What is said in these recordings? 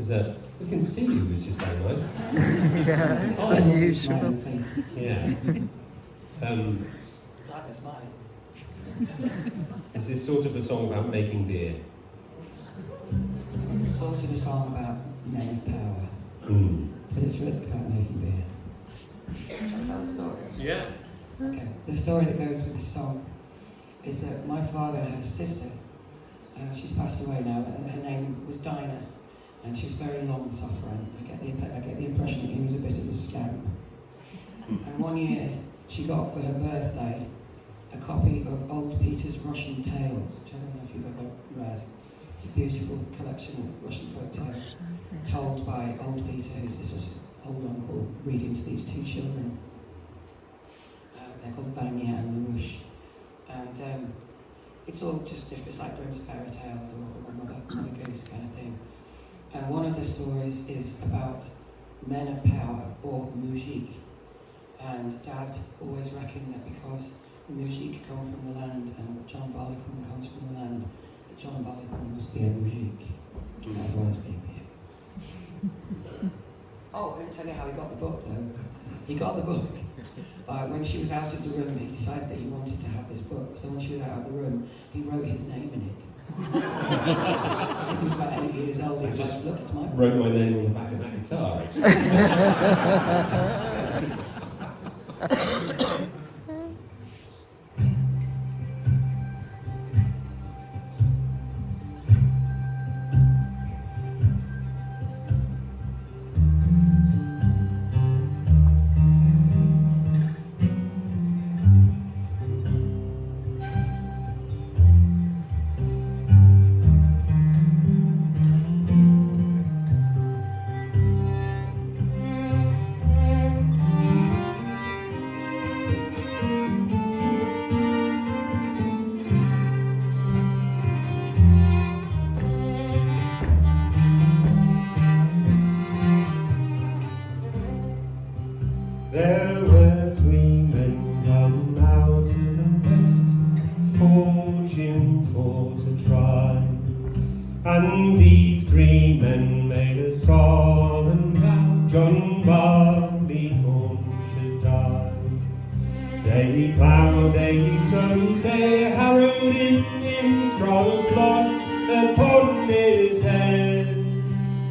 because we can see you, which is very nice. Yeah, it's unusual. Yeah. Glad they're smiling. Is this sort of a song about making beer? It's sort of a song about men of power, but it's really about making beer. Shall I tell a story? Yeah. Okay, the story that goes with this song is that my father had a sister. She's passed away now, and her name was Dinah, and she was very long suffering. I get the impression that he was a bit of a scamp. And one year, she got for her birthday a copy of Old Peter's Russian Tales, which I don't know if you've ever read. It's a beautiful collection of Russian folk tales told by Old Peter, who's this sort of old uncle reading to these two children. They're called Vanya and Larouche. And it's all just it's like Grimm's fairy tales or Mother Goose kind of thing. And one of the stories is about men of power, or mujik. And Dad always reckoned that because the mujik come from the land and John Barleycorn comes from the land, that John Barleycorn must be a mujik, as well as being here. Oh, I didn't tell you how he got the book though. He got the book. When she was out of the room, he decided that he wanted to have this book. So when she was out of the room, he wrote his name in it. I think he was about 8 years old. He was like, look, it's my book. Wrote my name on the back of that guitar, actually. There were 3 men come out to the west, fortune for to try. And these 3 men made a solemn vow, John Barleycorn should die. They ploughed, they sowed, they harrowed in straw clods upon his head.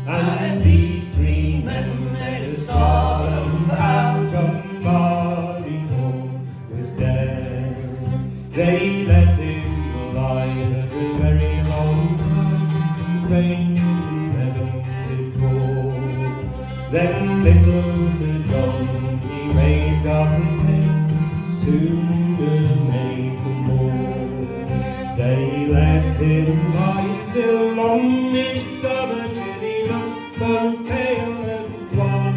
And these 3 men made a solemn vow, John Barleycorn was dead. They let him lie for a very long time, rain from heaven did fall. Then little Sir John, he raised up his head, soon amazed them all. They let him lie till long midsummer, till he looked both pale and wan.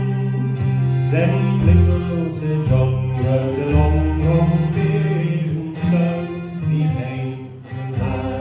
Then little Sir John rode along on beer, and so became a man.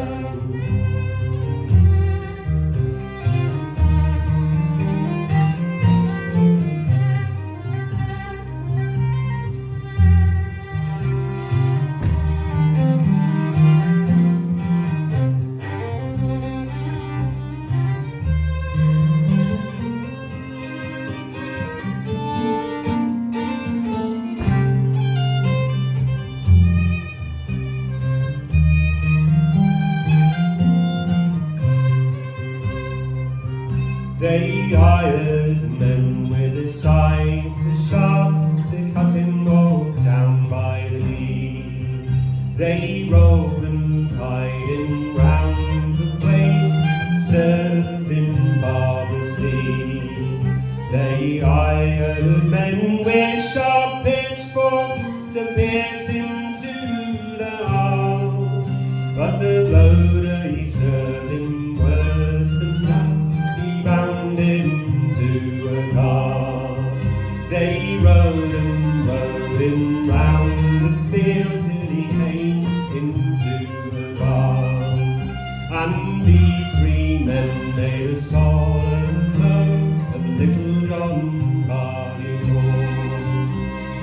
They hired men with a scythe so sharp to cut him off down by the knee. They rolled and tied him round the waist, served him barbarously. They hired men with sharp pitchforks to pierce him to the heart, but the loader he served him worse than that. Bound him to a cart. They rode him round the field till he came into a barn. And these 3 men made a solemn oath of little John Barleycorn.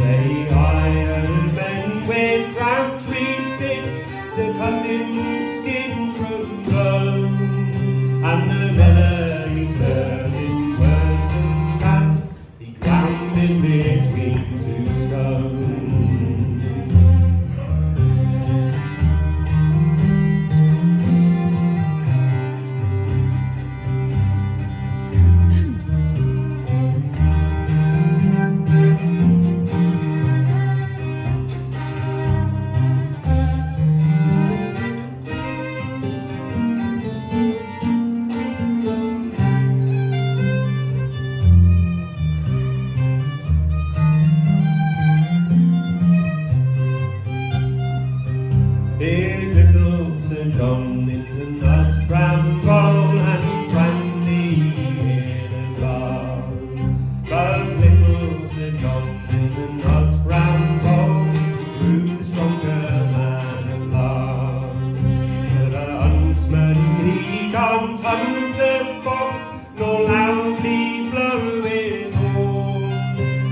They hired men with crabtree sticks to cut him skin from bone, and the miller he served him Here's little Sir John in the nut brown bowl and brandy in a glass. But little Sir John in the nut brown bowl proved a stronger man at last. For the huntsman he can't hunt the fox, nor loudly blow his horn,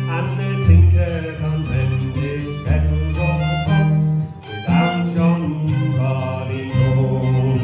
and the tinker can't mend his kettles or pots without John Barleycorn.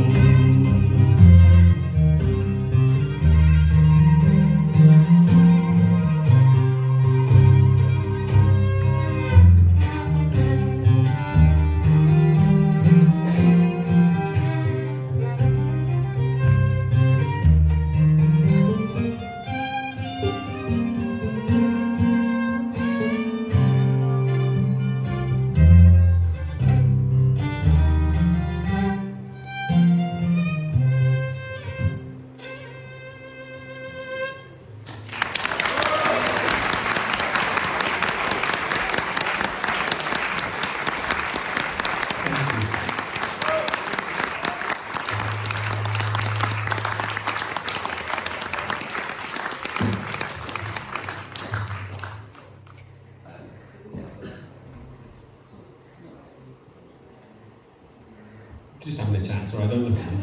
Just having a chat, so I don't look at him.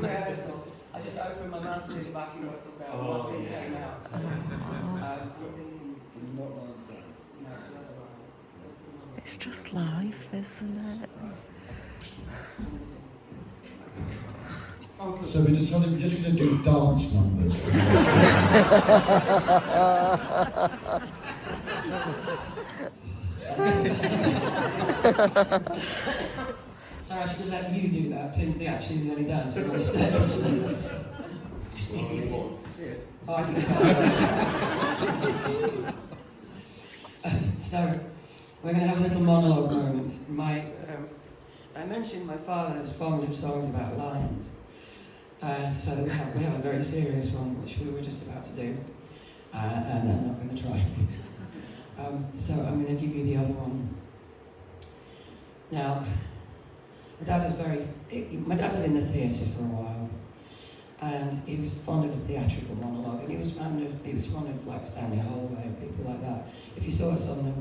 Rehearsal. I just opened my mouth to do the backing vocals now, and nothing came out. So, I'm thinking, It's just life, isn't it? So we decided we're just going to do dance numbers. Sorry, I should have let you do that. Tim's actually the only dancer on stage. Oh, I can So, we're going to have a little monologue moment. I mentioned my father is fond of songs about lions. So that we have a very serious one, which we were just about to do. And I'm not going to try. So I'm going to give you the other one. Now, my dad was in the theatre for a while, and he was fond of a theatrical monologue, and he was fond of like Stanley Holloway and people like that. If you saw us on the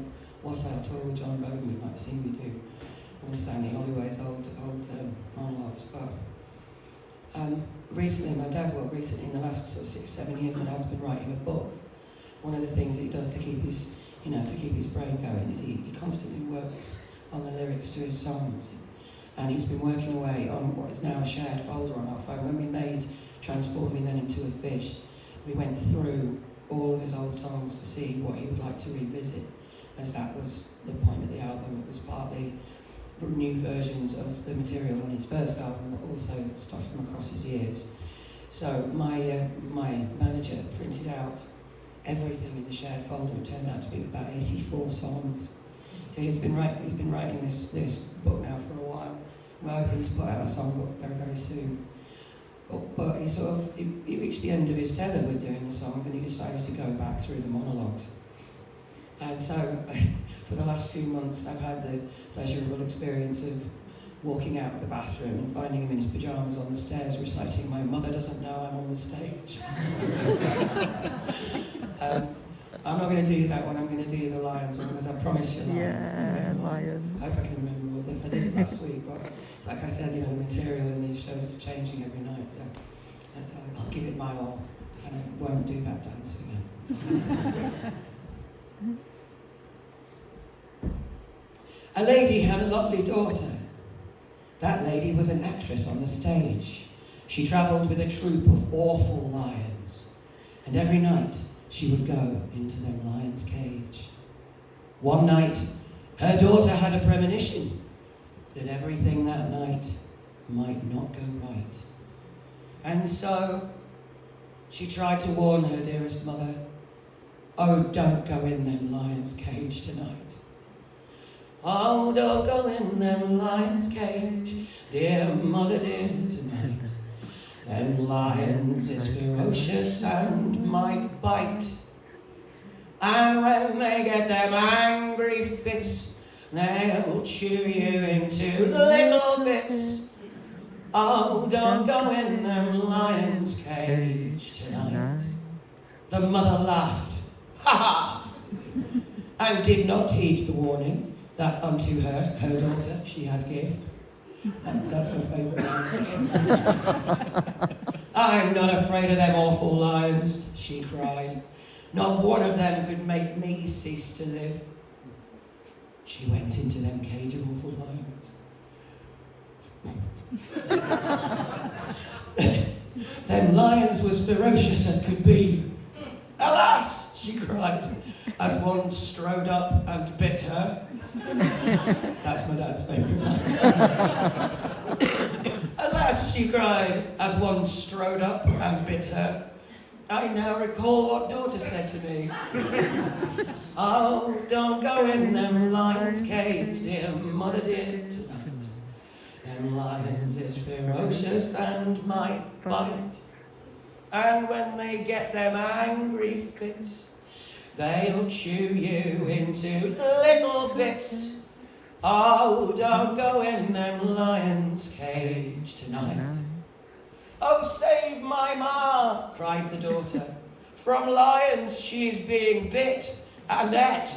What's Our Tour with John Bowden, you might have seen me do one of Stanley Holloway's old monologues. But recently in the last sort of 6-7 years, my dad's been writing a book. One of the things that he does to keep his brain going is he constantly works on the lyrics to his songs. And he's been working away on what is now a shared folder on our phone. When we made Transform Me Then Into a Fish, we went through all of his old songs to see what he would like to revisit, as that was the point of the album. It was partly new versions of the material on his first album, but also stuff from across his years. So my manager printed out everything in the shared folder. It turned out to be about 84 songs. So he's been writing this book now for a while. We're hoping to put out a songbook very, very soon. But he reached the end of his tether with doing the songs, and he decided to go back through the monologues. And so for the last few months, I've had the pleasurable experience of walking out of the bathroom and finding him in his pyjamas on the stairs reciting "My Mother Doesn't Know I'm on the Stage." I'm not going to do that one, I'm going to do the Lions one, because I promised you Lions. Yeah, Lions. I hope I can remember all this. I did it last week, but it's like I said, the material in these shows is changing every night, so I'll give it my all, and I won't do that dance again. A lady had a lovely daughter. That lady was an actress on the stage. She travelled with a troupe of awful lions, and every night she would go into them lions' cage. One night, her daughter had a premonition that everything that night might not go right. And so she tried to warn her dearest mother, "Oh, don't go in them lions' cage tonight. Oh, don't go in them lions' cage, dear mother dear, tonight. Them lions is ferocious and might bite. And when they get them angry fits, they'll chew you into little bits. Oh, don't go in them lion's cage tonight. The mother laughed, ha ha, and did not heed the warning that unto her daughter, she had give. That's my favourite line. I'm not afraid of them awful lions, she cried. Not one of them could make me cease to live. She went into them cage of awful lions. Them lions was ferocious as could be. Alas, she cried, as one strode up and bit her. That's my dad's favourite line. Alas, she cried, as one strode up and bit her. I now recall what daughter said to me. Oh, don't go in them lions' cage, dear mother dear, tonight. Them lions is ferocious and might bite. And when they get them angry fits, they'll chew you into little bits. Oh, don't go in them lions' cage tonight. Oh, save my ma, cried the daughter. From lions she's being bit and ate.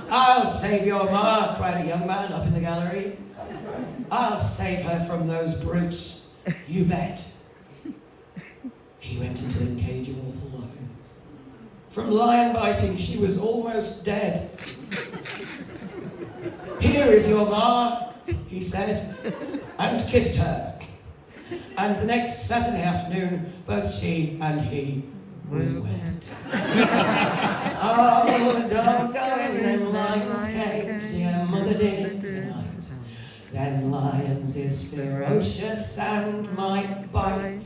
I'll save your ma, cried a young man up in the gallery. I'll save her from those brutes, you bet. He went into the cage of awful lions. From lion biting she was almost dead. Here is your ma, he said, and kissed her. And the next Saturday afternoon, both she and he was wed. Oh, don't go in them lions' cage, dear mother dear, tonight. Them lions is ferocious and might bite.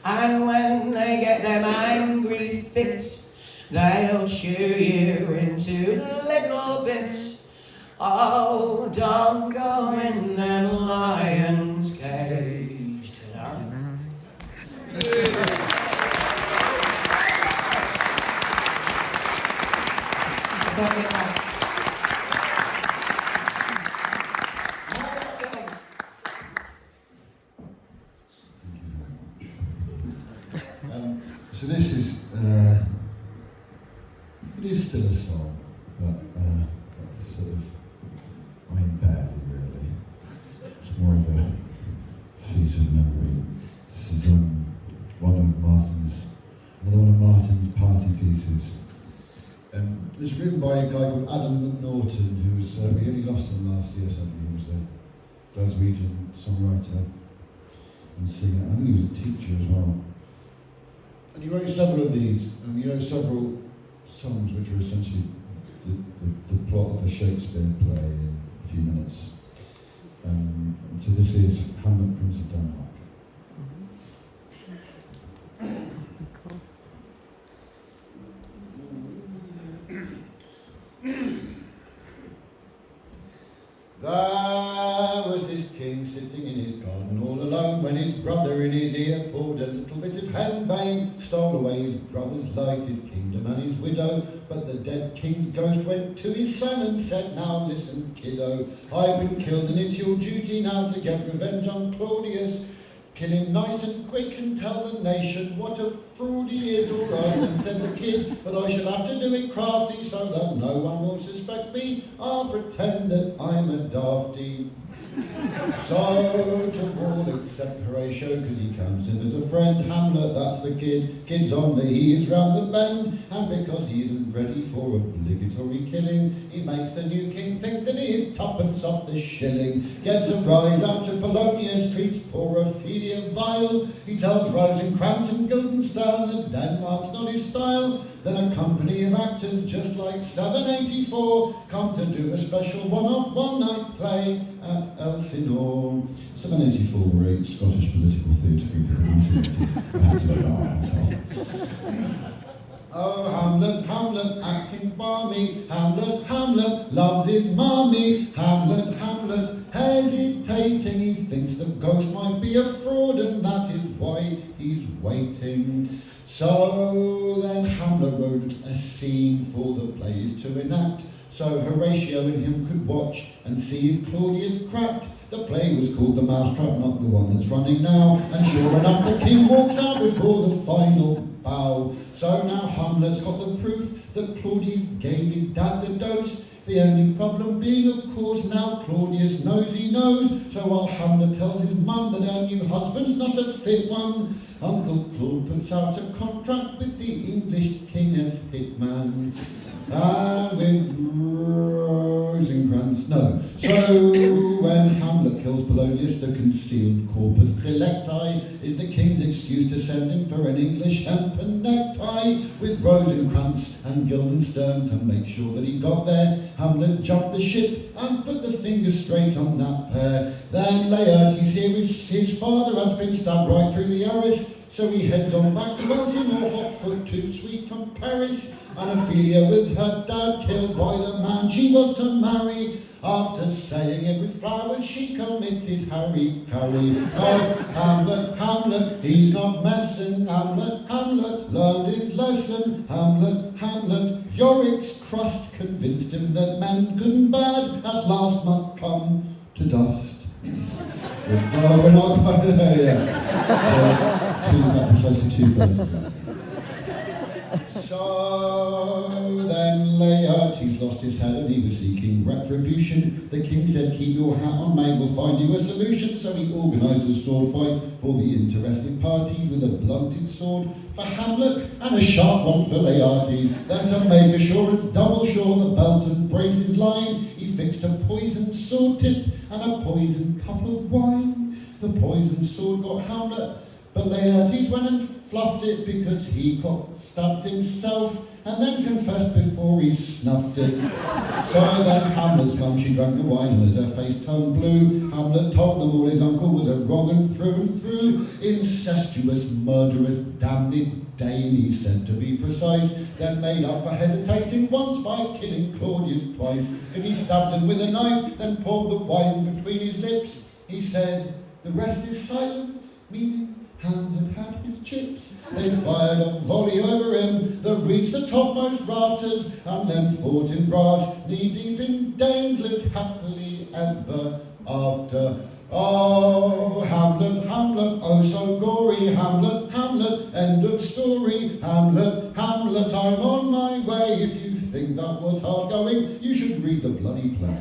And when they get them angry fits, they'll chew you into little bits. Oh, don't go in them lions' cage tonight. So this is, it is still a song, but sort of, I mean, barely really. It's more of a feat of memory. This is another one of Martin's party pieces. It's written by a guy called Adam Norton, who was, we only lost him last year, sadly. He was a Glaswegian songwriter and singer. I think he was a teacher as well. And he wrote several of these, and he wrote several songs which were essentially the plot of a Shakespeare play in a few minutes. And so this is Hamlet, Prince of Denmark. There was this king sitting in his garden all alone when his brother in his ear poured a little bit of henbane, stole away his brother's life, his kingdom and his widow. But the dead king's ghost went to his son and said, now listen, kiddo, I've been killed and it's your duty now to get revenge on Claudius. Kill him nice and quick and tell the nation what a fool he is, all right, then said the kid, but I shall have to do it crafty so that no one will suspect me. I'll pretend that I'm a dafty. So to all except Horatio, because he counts him as a friend, Hamlet, that's the kid, kid's on the he is round the bend, and because he isn't ready for obligatory killing, he makes the new king think that he is tuppence off the shilling, gets a rise out to Polonius, treats poor Ophelia vile, he tells Rosencrantz and Guildenstern that Denmark's not his style. Then a company of actors just like 784 come to do a special one-off one-night play at Elsinore. 784 were 8 Scottish political theatre people in 1980. I had to look that up myself. Oh, Hamlet, Hamlet, acting balmy. Hamlet, Hamlet, loves his mommy. Hamlet, Hamlet, hesitating. He thinks the ghost might be a fraud, and that is why he's waiting. So then Hamlet wrote a scene for the plays to enact. so Horatio and him could watch and see if Claudius cracked. The play was called The Mousetrap, not the one that's running now. And sure enough, the king walks out before the final bow. So now Hamlet's got the proof that Claudius gave his dad the dose. The only problem being, of course, now Claudius knows he knows. So while Hamlet tells his mum that her new husband's not a fit one, Uncle Claude puts out a contract with the English king as hitman. And with Rosencrantz, no. So when Hamlet kills Polonius, the concealed corpus delicti is the king's excuse to send him for an English hempen necktie with Rosencrantz and Guildenstern to make sure that he got there. Hamlet jumped the ship and put the finger straight on that pair. Then Laertes here, his father has been stabbed right through the iris. So he heads on back to us in a hot foot too sweet from Paris. And Ophelia with her dad killed by the man she was to marry. After saying it with flowers, she committed harry-carry. Oh, Hamlet, Hamlet, he's not messing. Hamlet, Hamlet, learned his lesson. Hamlet, Hamlet, Yorick's crust convinced him that men good and bad at last must come to dust. No, we're not quite there yet. Precisely 2/3. So then Laertes lost his head and he was seeking retribution. The king said, keep your hat on, mate, we'll find you a solution. So he organised a sword fight for the interested parties with a blunted sword for Hamlet and a sharp one for Laertes. Then to make assurance double sure the belt and braces line, he fixed a poisoned sword tip and a poisoned cup of wine. The poisoned sword got Hamlet, but Laertes went and fluffed it because he got stabbed himself and then confessed before he snuffed it. So then Hamlet's mum, she drank the wine and as her face turned blue, Hamlet told them all his uncle was a wrong and through. Incestuous, murderous, damned Dane, he said to be precise, then made up for hesitating once by killing Claudius twice. If he stabbed him with a knife, then poured the wine between his lips. He said, the rest is silence, meaning Hamlet had his chips. They fired a volley over him that reached the topmost rafters and then fought in brass, knee-deep in Danes, lived happily ever after. Oh, Hamlet, Hamlet, oh so gory, Hamlet, Hamlet, end of story. Hamlet, Hamlet, I'm on my way. If you think that was hard going, you should read the bloody play.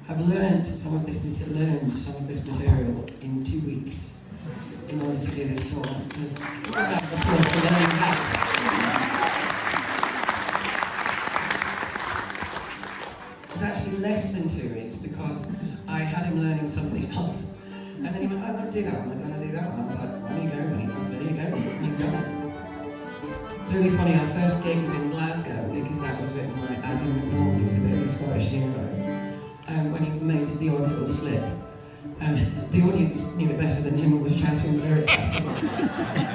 Have learned some of this material in 2 weeks in order to do this talk. So, of course, the learning hat. It's actually less than 2 weeks because I had him learning something else. And then he went, I don't want to do that one, I don't want to do that one. I was like, there you go, mate, there you go, you've done it. It's really funny, our first gig was in Glasgow because that was written by Adam McNaughton, who's a bit of a Scottish hero. When he made the odd little slip. The audience knew it better than him and was shouting the lyrics at him.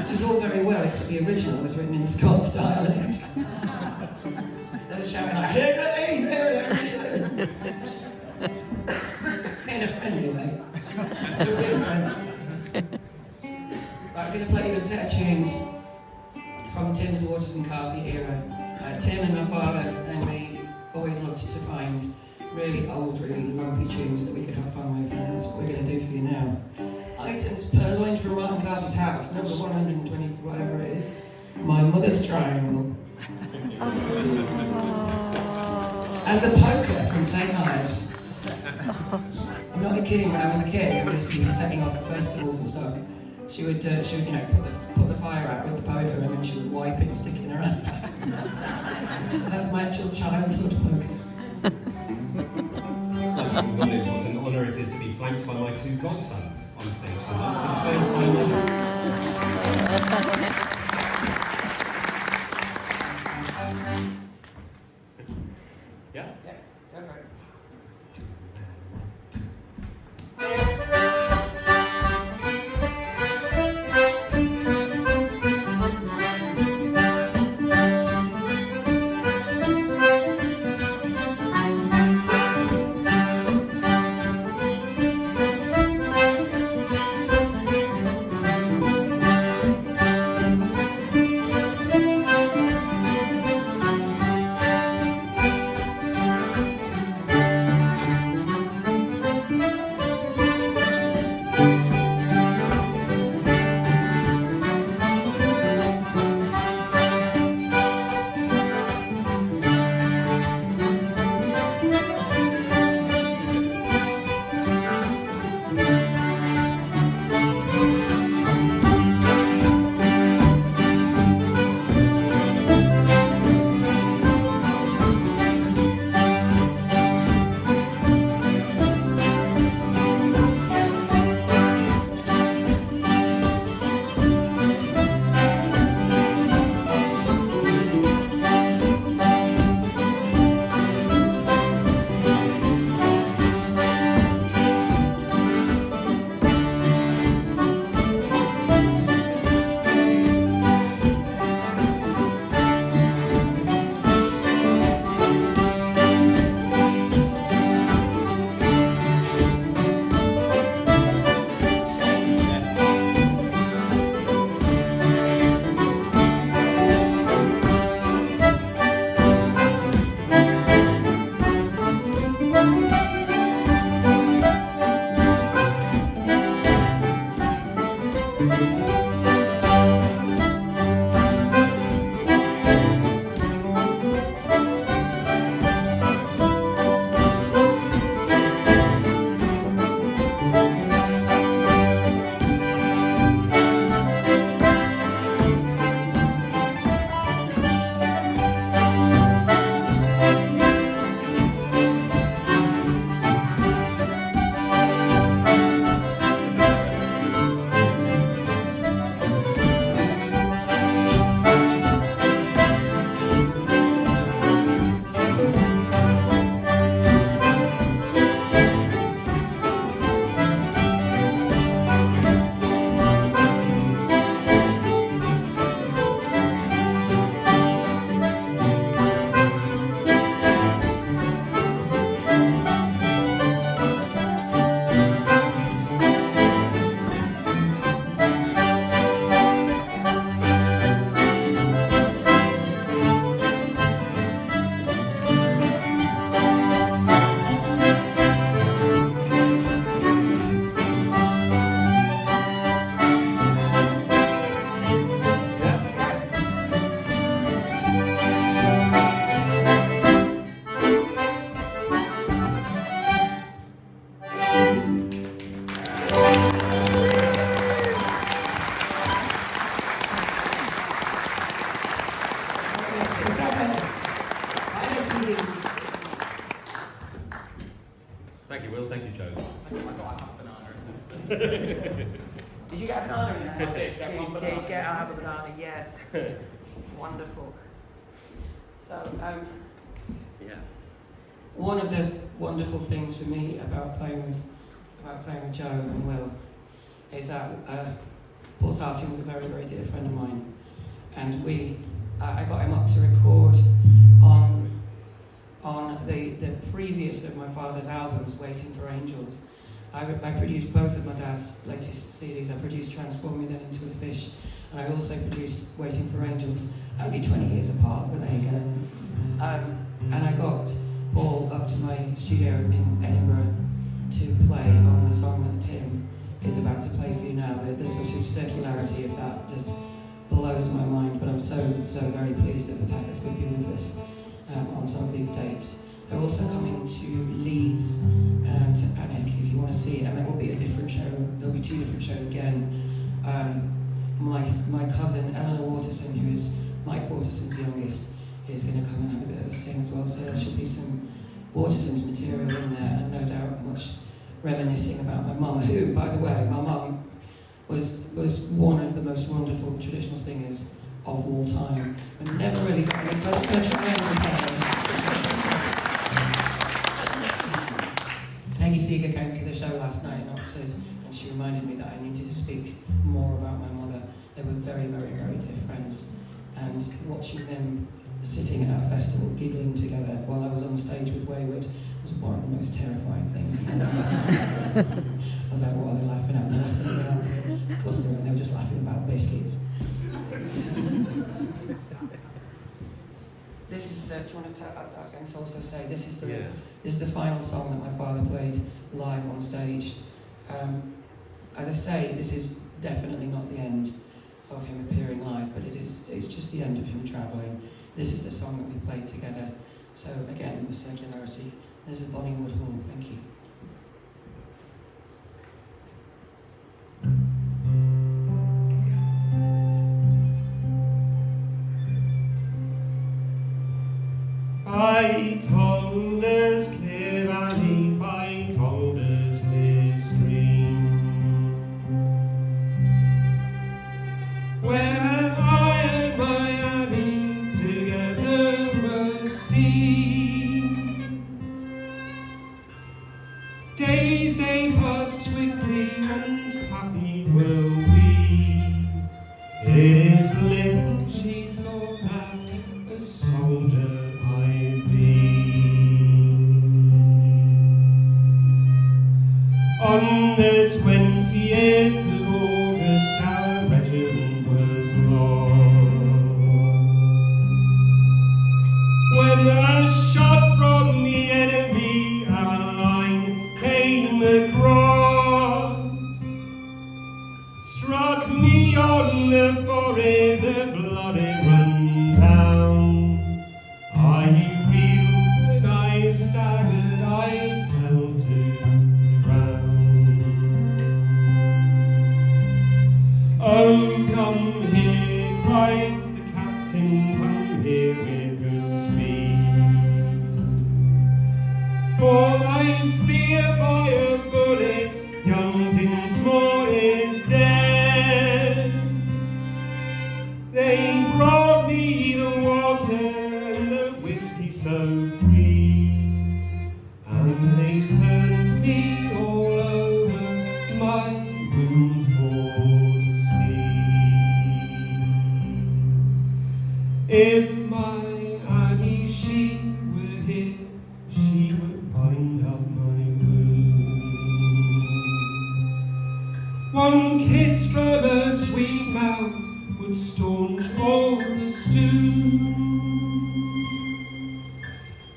Which is all very well, except the original was written in Scots dialect. They were shouting like, in a friendly way. Really friendly. Right, I'm going to play you a set of tunes from Tim's Waters and Carthy era. Tim and my father and me always loved to find really old, really lumpy tunes that we could have fun with, and that's what we're going to do for you now. Items purloined from Martin Carthy's house, number 120, whatever it is. My Mother's Triangle. And the poker from St. Ives. I'm not kidding, when I was a kid, and we used to be setting off for festivals and stuff, she would put the fire out with the poker and then she would wipe it and stick it in her hand. So that was my actual childhood poker. Acknowledge what an honour it is to be flanked by my two godsons on stage tonight for the first time ever. Yeah? Yeah, go for it. Will. Thank you, Joe. I got half a banana. Did you get a banana in there? I did get one banana. Did get a banana, yes. Wonderful. So, Yeah. one of the wonderful things for me about playing with Joe and Will is that Paul Sartin was a very, very dear friend of mine, and I got him up to record on the previous of my father's albums, Waiting for Angels. I produced both of my dad's latest CDs. I produced Transform Me Then Into a Fish, and I also produced Waiting for Angels, only 20 years apart, but there you go. And I got Paul up to my studio in Edinburgh to play on the song that Tim is about to play for you now. The sort of circularity of that just blows my mind, but I'm so very pleased that the Taggets could be with us on some of these dates. They're also coming to Leeds, to Panic, if you want to see it, and there will be a different show. There'll be 2 different shows again. My cousin Eleanor Waterson, who is Mike Waterson's youngest, is going to come and have a bit of a sing as well, so there should be some Waterson's material in there, and no doubt much reminiscing about my mum, who, by the way, my mum was one of the most wonderful traditional singers of all time, and never really got any credit. Peggy Seeger came to the show last night in Oxford, and she reminded me that I needed to speak more about my mother. They were very, very, very dear friends, and watching them sitting at our festival, giggling together while I was on stage with Wayward was one of the most terrifying things. I was like, what are they laughing at? They're laughing at me. Of course they weren't, they were just laughing about biscuits. This is, do you want to tell, I can also say, this is the final song that my father played live on stage. As I say, this is definitely not the end of him appearing live, but it's just the end of him travelling. This is the song that we played together. So again, the circularity. There's a Bonningwood Hall, thank you. By Calder's clear valley, by Calder's clear stream, where I and my Annie together must sing. Days they passed swiftly and happy were we. It is little she thought that a soldier on the 20th of August, our regiment was lost. When a shot from the enemy, our line came across, struck me on the forehead, the blood it ran down. I reeled and I staggered, I fell to the ground. Oh, come here, cries the captain, come here with good speed. For I fear by a bullet young Dinsmore is dead. They brought me the water and the whiskey so free, and they turned me all over my wounds for to see. If my Annie, she were here, she would bind up my wounds. One kiss from her sweet mouth would staunch all the stools.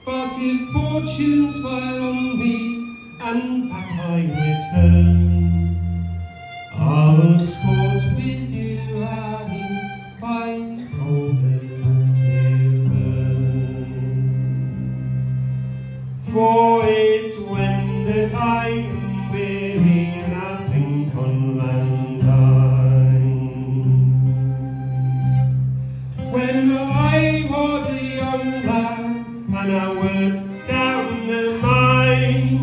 But if fortune smile on me and back I return, I will sport with you, Annie, by Calder's clear burn. For it's when that I am weary and I think on Valentine, when I was a young lad and I worked down the mine,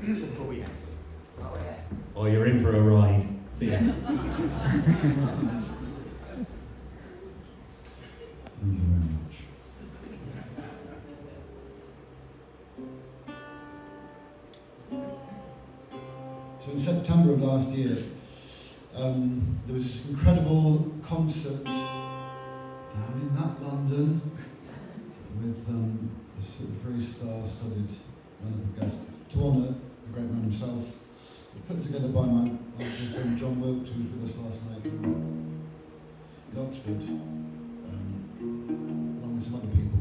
Oh yes. Oh yes. Or you're in for a ride. See ya. Thank you very much. So in September of last year, there was this incredible concert down in that London with a sort of very star-studded lineup of guests to honour the great man himself. It was put together by my uncle friend John Wilkes, who was with us last night in Oxford, along with some other people.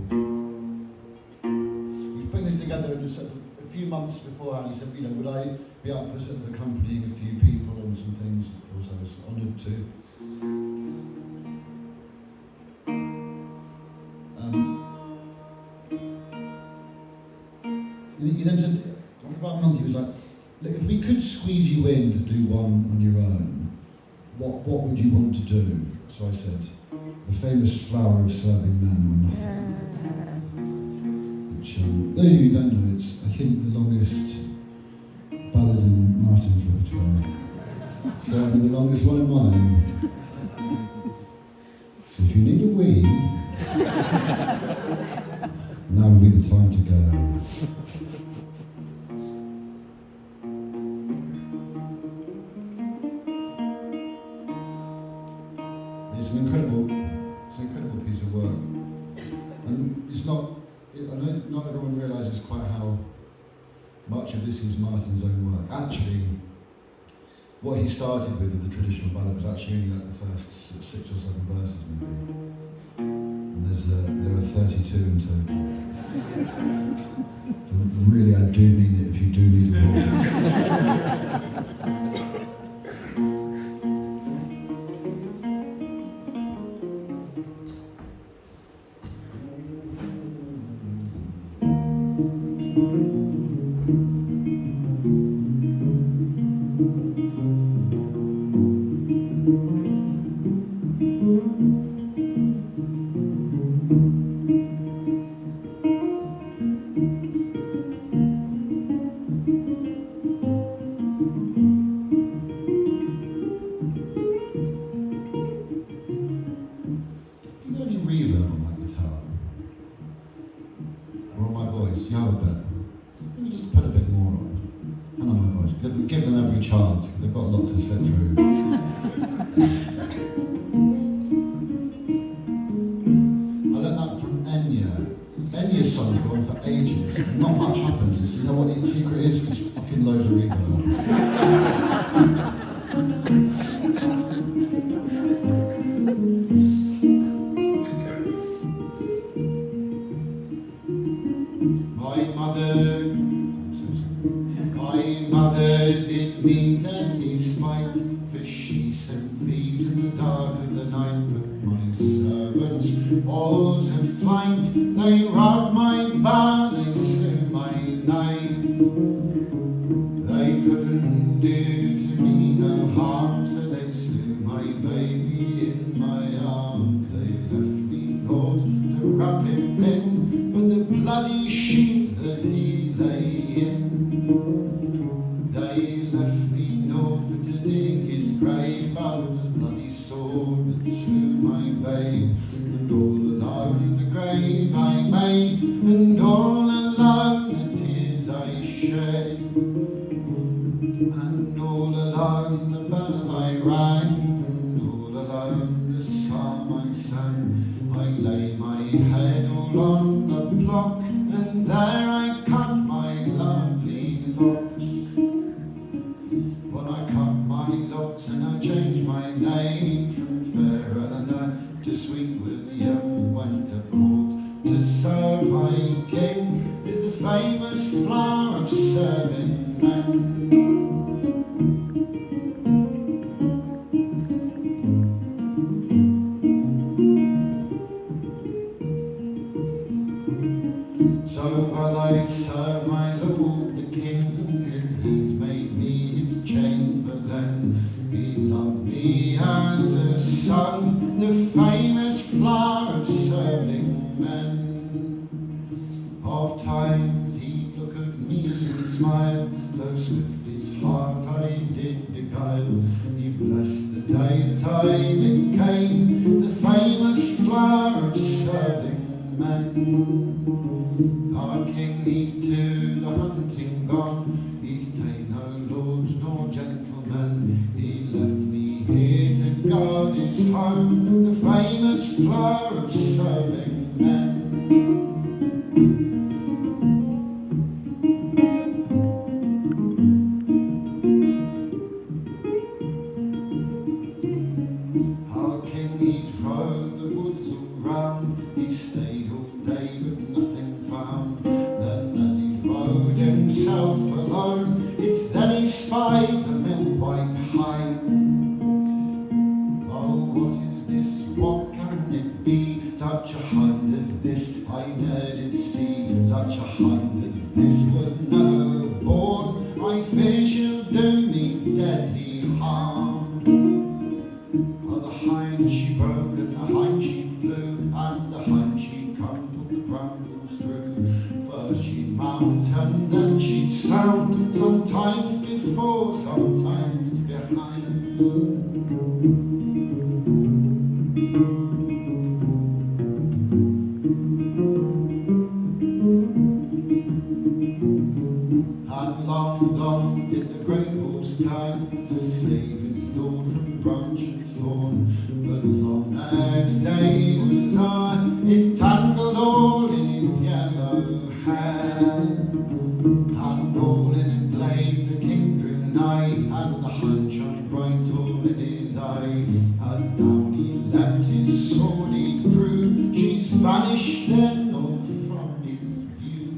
He was putting this together in sort of a few months before, and he said, would I be up for sort of accompanying a few people and some things? Of course, I was honoured to. He then said, after about a month, he was like, look, if we could squeeze you in to do one on your own, what would you want to do? So I said, the famous flower of serving men or nothing. Which, those of you who don't know, it's, I think, the longest ballad in Martin's repertoire. Certainly the longest one in mine. So if you need a wee, now would be the time to go. It's an incredible piece of work, and it's not. I know not everyone realises quite how much of this is Martin's own work. Actually, what he started with in the traditional ballad was actually only like the first 6 or 7 verses, maybe. And there are 32 in total. So really, I do mean it if you do need a word. Give them every chance, because they've got a lot to sit through. I learned that from Enya. Enya's songs go on for ages, not much happens. You know what the secret is? Just fucking loads of reverb. My mother did me deadly spite, for she sent thieves in the dark of the night. But my servants all to flight, they robbed my bar, they slew my knight. They couldn't do to me no harm, so they slew my baby in my arms. They left me naught to wrap him in, but the bloody sheet that he lay in. They left me naught for to dig his grave, but the bloody sword that slew my babe. And all alone the grave I made, and all alone the tears I shed, and all alone the bell I rang, and all alone the psalm I sang. I lay my head all on the block, and there I cut my lovely locks. Well, I cut my locks and I changed my name from Fair Eleanor to Sweet William. Went to court to serve my king, is the famous flower of serving men. so swift his heart I did beguile. He blessed the day that I became the famous flower of serving men. Our king, he's to the hunting gone, he's ta'en no lords nor gentlemen. He left me here to guard his home, the famous flower of serving men. Our king, he's rode the woods all round, he stayed all day but nothing found. Then as he rode himself alone, it's then he spied the milk-white hind. Oh, what is this? What can it be? Such a hind as this I ne'er did see. Such a hind as this was never born. I fear she'll do me deadly harm. Oh, the hind she broke and the hind she flew, and the hind she crumpled the brambles through. First she'd mount and then she'd sound, sometimes before, sometimes behind. And long, long did the great horse turn to save his lord from branch and thorn. But long ere the day was o'er, it tangled all in his yellow hair. And all in a glade the king drew nigh, and the hind shone bright all in his eye. And down he leapt, his sword he drew, she's vanished then all from his view.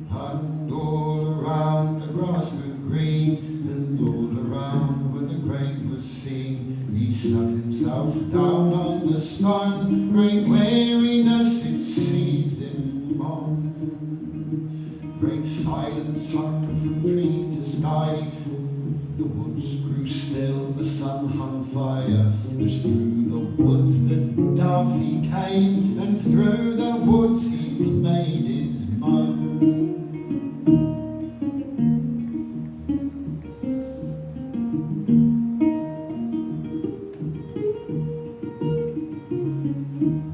And all around the grass grew green, and all around where the grave was seen, he sat himself down on the stone, great weariness it seized him on. Great silence hung from tree to sky, the woods grew still, the sun hung fire. As through the woods the dove he came, and through the woods he's made his moan.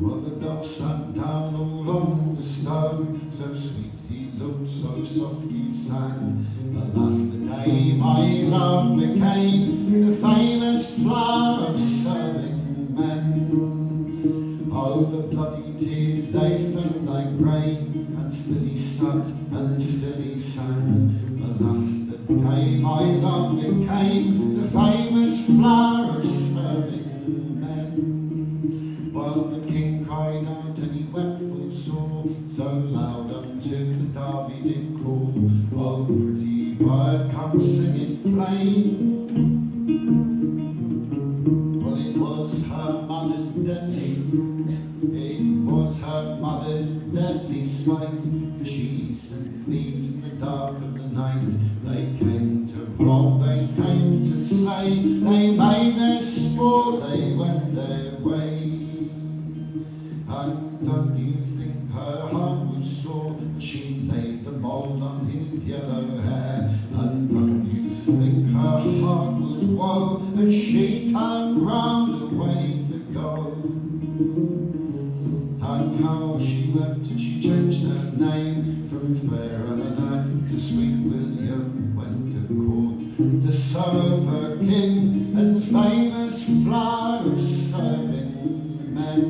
Well, the dove sat down all on the stone, so sweet he looked, so soft he sang. Alas, the day my love became the famous flower of serving men. Oh, the bloody tears, they fell like rain, and still he sat, and still he sang. Alas, the day my love became the famous flower of serving men. Well, the king cried out, and he wept full sore, so loud unto the dove he did call. Oh, pretty bird, come sing it plain. Well, it was her mother's deadly, it was her mother's deadly spite, for she sent thieves in the dark of the night. They came to rob, they came to slay, they made their sport, they went their way. And don't you think her heart was sore as she laid the mould on his yellow hair? And don't you think her heart was woe as she turned round away to go? And how she wept as she changed her name from Fair Eleanor to Sweet William, went to court to serve her king as the famous flower of serving men.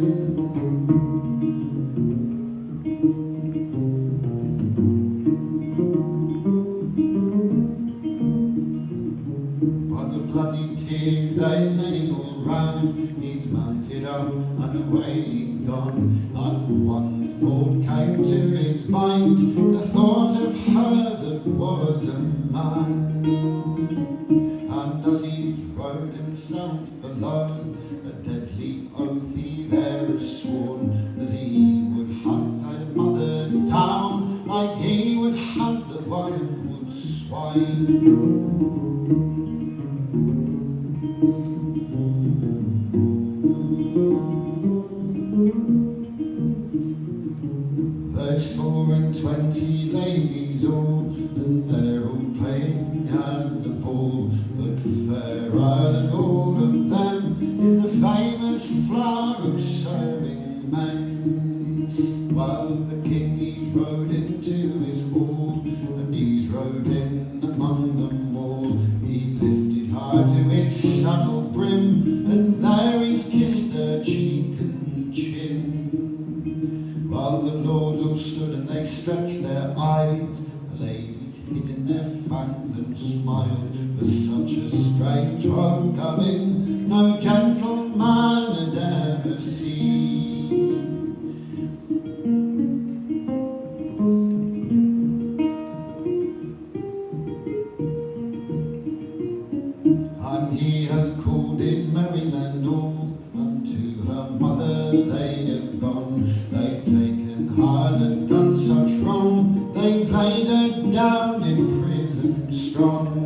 But the bloody tears they lay all round, he's mounted up and away he's gone. And one thought came to his mind, the thought of her that was a man. And as he rode himself alone, a deadly oath he there has sworn, that he would hunt her mother down like he would hunt the wildwood swine. There's 24 ladies is all, and they're all playing at the ball. But fairer than all of them is the famous flower of serving men. While the king he's rode into his hall, and he's rode in among them all. He lifted high to his saddle brim, and there he's kissed her cheek and chin. While the lords all stood and they stretched their eyes, the ladies hid in their fans and smiled. For such a strange homecoming no gentleman had ever seen. And he has called his merry men all, unto her mother they have gone. They've taken her that done such wrong, they've laid her down in prison strong.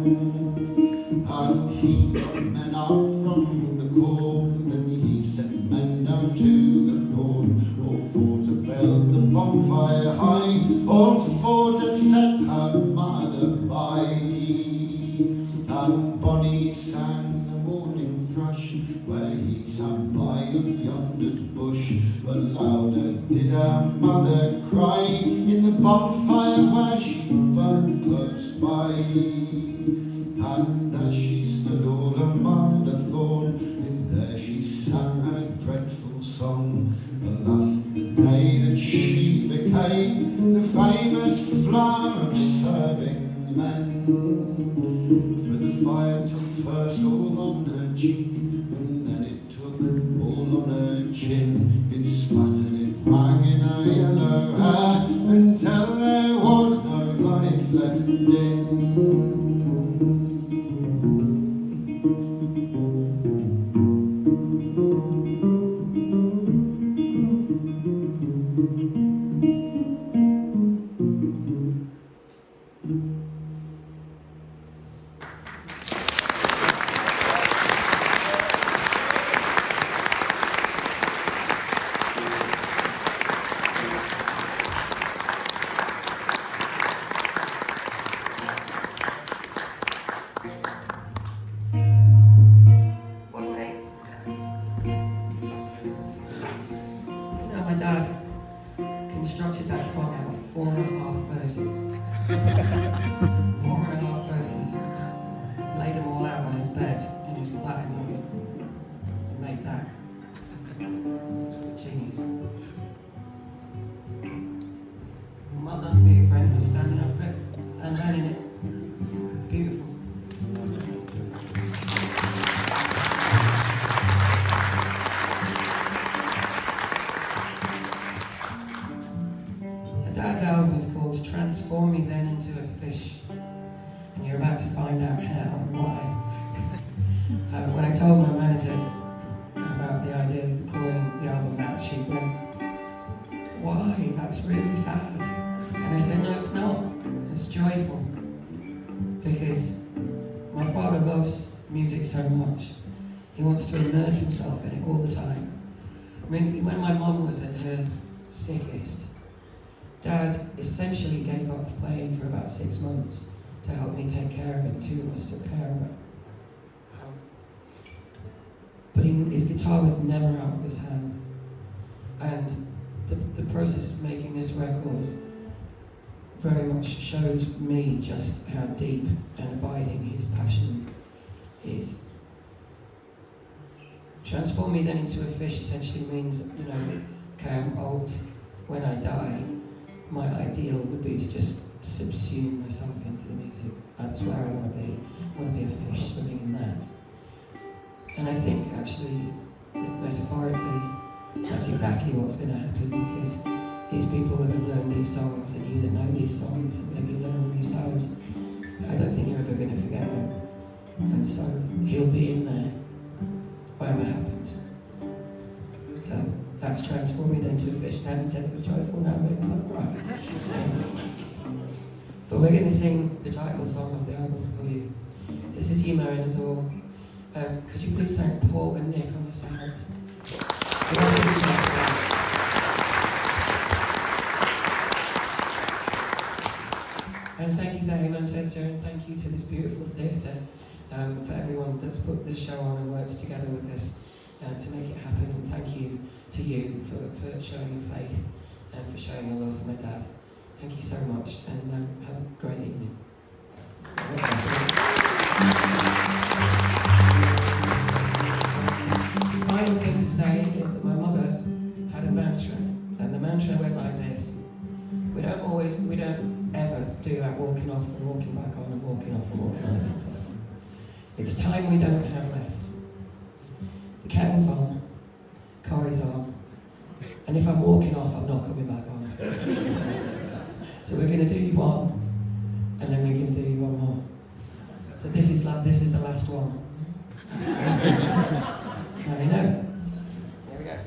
And he got men up from the corn, and he sent men down to the thorn, all for to build the bonfire high, all for to set her mother by. And Bonnie sang the morning thrush, where he sat by yonder's bush. But louder did her mother cry, in the bonfire where she burned close by. And as she stood all among the thorn, there she sang her dreadful song. Alas, the day that she became the famous flower of serving men. For the fire took first all on her cheek, and then it took all on her chin. It sputtered, it rang in her yellow hair, until there was no life left in. My dad constructed that song out of 4.5 verses. 4.5 verses. Laid them all out on his bed in his flat in London. And made that. It's a genius. Well done for you, friend, for standing up for it and learning it. Beautiful. Dad's album is called Transform Me Then Into a Fish, and you're about to find out how and why. When I told my manager about the idea of calling the album that, she went, "Why? That's really sad." And I said, "No, it's not. It's joyful. Because my father loves music so much. He wants to immerse himself in it all the time. I mean, when my mum was at her sickest, Dad essentially gave up playing for about 6 months to help me take care of it. 2 of us took care of it. But his guitar was never out of his hand. And the process of making this record very much showed me just how deep and abiding his passion is. Transform Me Then Into a Fish essentially means that, okay, I'm old. When I die, my ideal would be to just subsume myself into the music. That's where I want to be. I want to be a fish swimming in that. And I think, actually, metaphorically, that's exactly what's going to happen, because these people that have learned these songs, and you that know these songs, and maybe learn them yourselves, I don't think you're ever going to forget them. And so, he'll be in there, whatever happens. So, that's Transform Me Then Into a Fish. I haven't said it was joyful, now I'm making myself cry. But we're going to sing the title song of the album for you. This is You Marrying Us All. Could you please thank Paul and Nick on the sound? And thank you to A Manchester, and thank you to this beautiful theatre for everyone that's put this show on and works together with us to make it happen. And thank you to you for showing your faith and for showing your love for my dad. Thank you so much, and have a great evening. The final thing to say is that my mother had a mantra, and the mantra went like this. We don't ever do that walking off and walking back on and walking off and walking on again. It's time we don't have left. The kettle's on, Corrie's on, and if I'm walking off, I'm not coming back on. So we're going to do one, and then we're going to do one more. So this is the last one. Now you know. Here we go.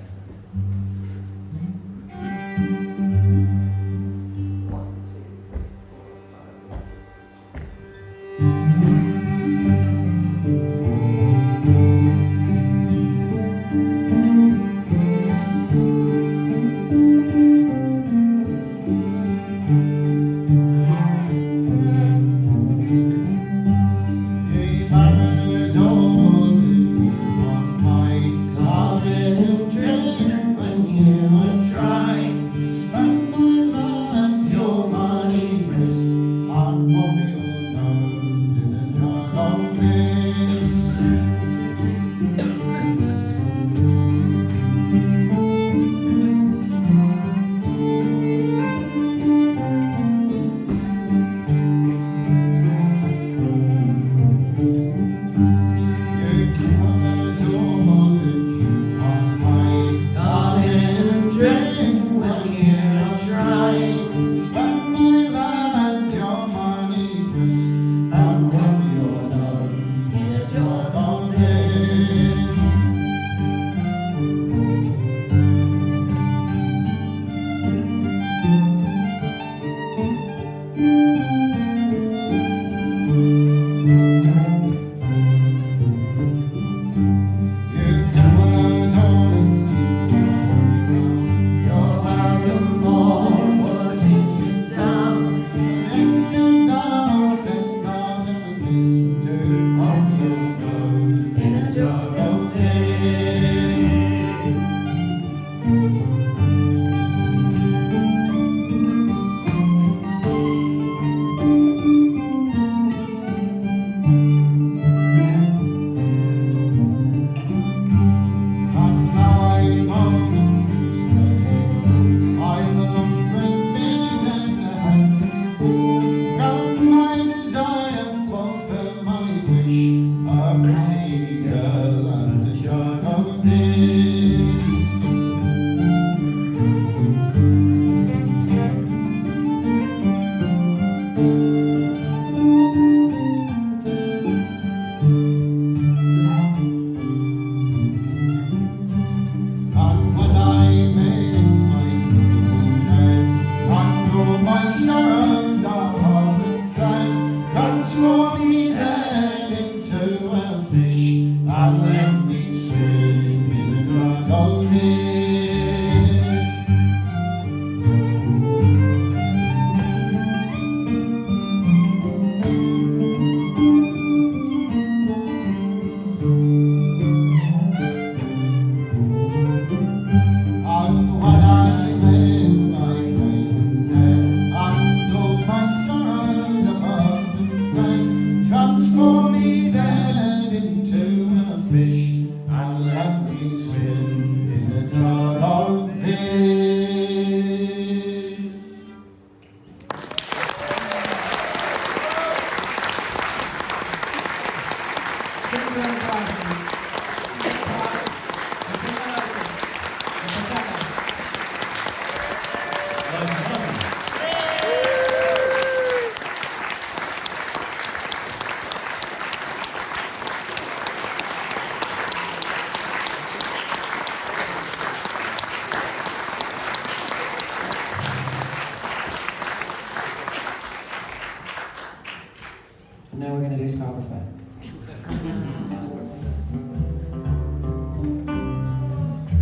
Now we're going to do Scarborough Fair. There's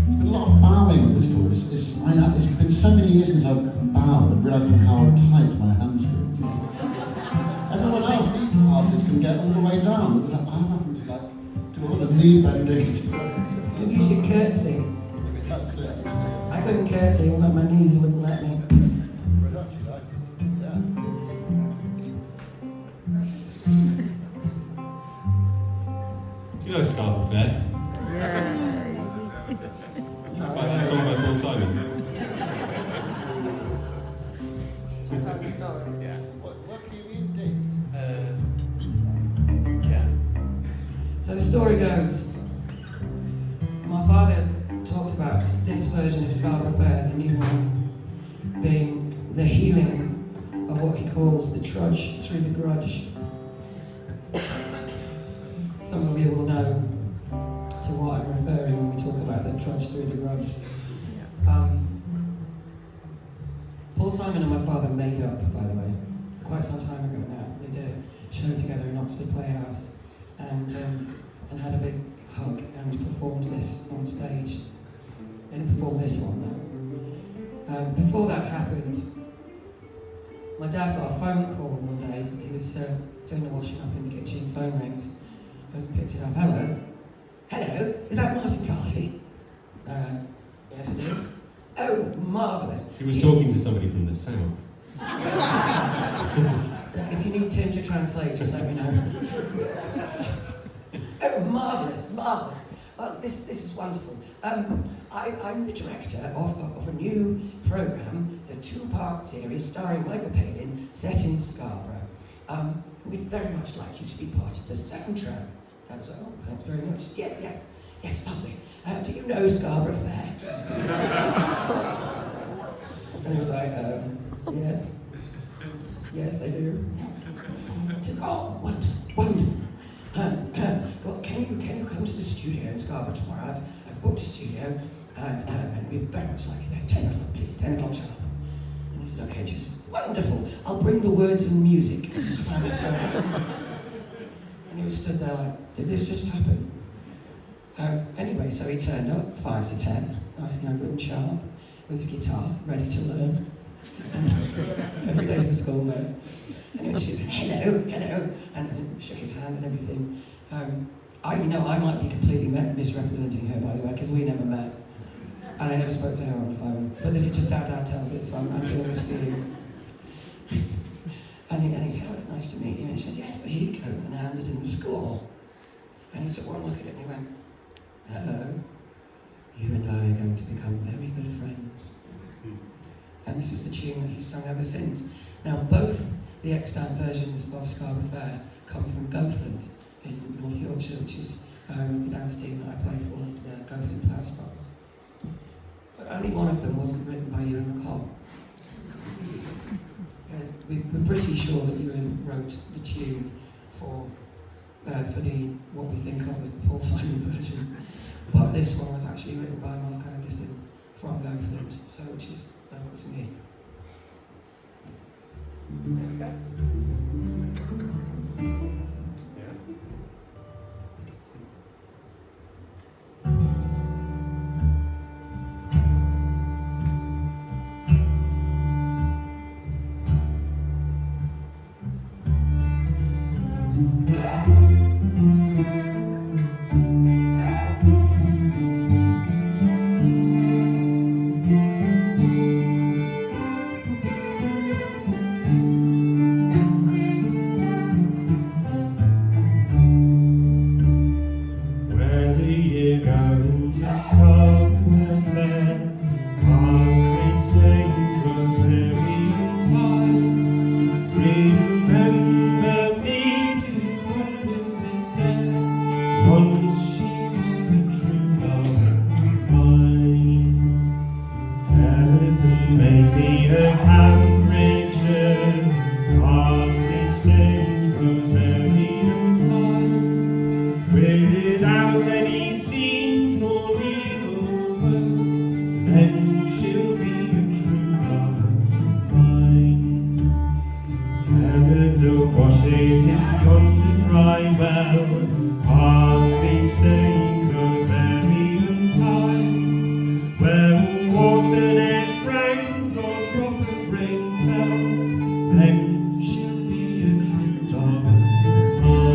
been a lot of bowing on this tour. It's been so many years since I've bowed, I've realised how tight my hamstrings are. can get all the way down. I'm having to like do all the knee bending. Maybe you should curtsy. That's it. I couldn't curtsy, my knees wouldn't let me. But actually, yeah. Do you know Scarborough Fair? Yeah. By that song by Paul Simon? Yeah. What can you mean, Dick? Yeah. So the story goes, my father talks about this version of Scarborough Fair, the new one, being the healing of what he calls the trudge through the grudge. Some of you will know to what I'm referring when we talk about the trudge through the grudge. Paul Simon and my father made up, by the way, quite some time ago now. They did a show together in Oxford Playhouse and had a big hug and performed this on stage. They didn't perform this one though. Before that happened, my dad got a phone call one day. He was doing the washing up in the kitchen, phone rings. Goes and picks it up. Hello? Hello? Is that Martin Carthy? Yes it is. Oh, marvellous. He was talking to somebody from the south. If you need Tim to translate, just let me know. Oh, marvellous, marvellous. Well, this is wonderful. I'm the director of a new programme, the two-part series starring Michael Palin, set in Scarborough. We'd very much like you to be part of the soundtrack. I was like, oh, thanks very much. Yes, lovely. Do you know Scarborough Fair? And he was like, yes, I do. I said, oh, wonderful. God, can you come to the studio in Scarborough tomorrow? I've booked a studio, and we'd very much like you there. 10 o'clock, please, 10 o'clock sharp. And he said, okay, just wonderful. I'll bring the words and music. And slam it down. And he was stood there like, did this just happen? Anyway, so he turned up, 5 to 10, nice, good and sharp, with his guitar, ready to learn. And every day's a school day. Anyway, she said, hello, and shook his hand and everything. I might be completely misrepresenting her, by the way, because we never met. And I never spoke to her on the phone. But this is just how Dad tells it, so I'm doing this for you. And he said, oh, nice to meet you. And he said, yeah, well, here you go, and handed him the score. And he took one look at it and he went, hello, you and I are going to become very good friends. And this is the tune that he's sung ever since. Now, both the extant versions of Scarborough Fair come from Gothland in North Yorkshire, which is the home of the dance team that I play for, the Gothland Plough-Stars. But only one of them wasn't written by Ewan McCall. We're pretty sure that Ewan wrote the tune for what we think of as the Paul Simon version. But this one was actually written by Mark Anderson from Gothland, which is local to me. Then she'll be a true dog of mine.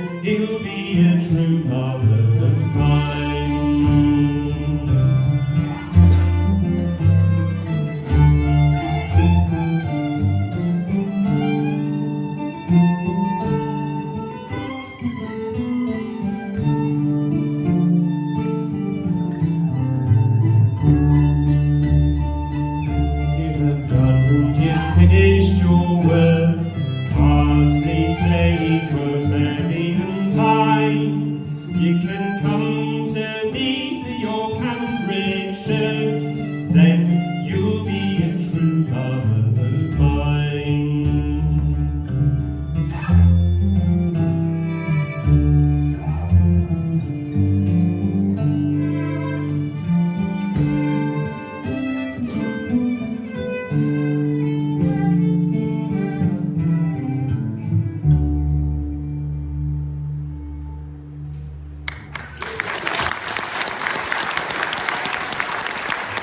then he'll be a true lover of mine. Finished your work, parsley, sage, rosemary and thyme. You can come to me for your cambric shirt, then you'll be a true lover of mine.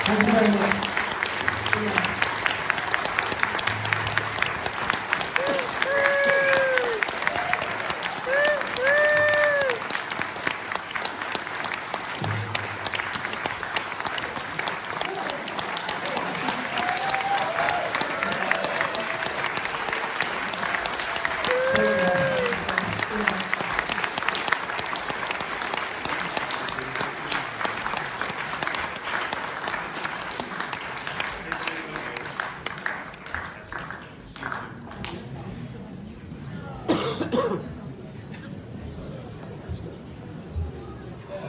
Thank you very much.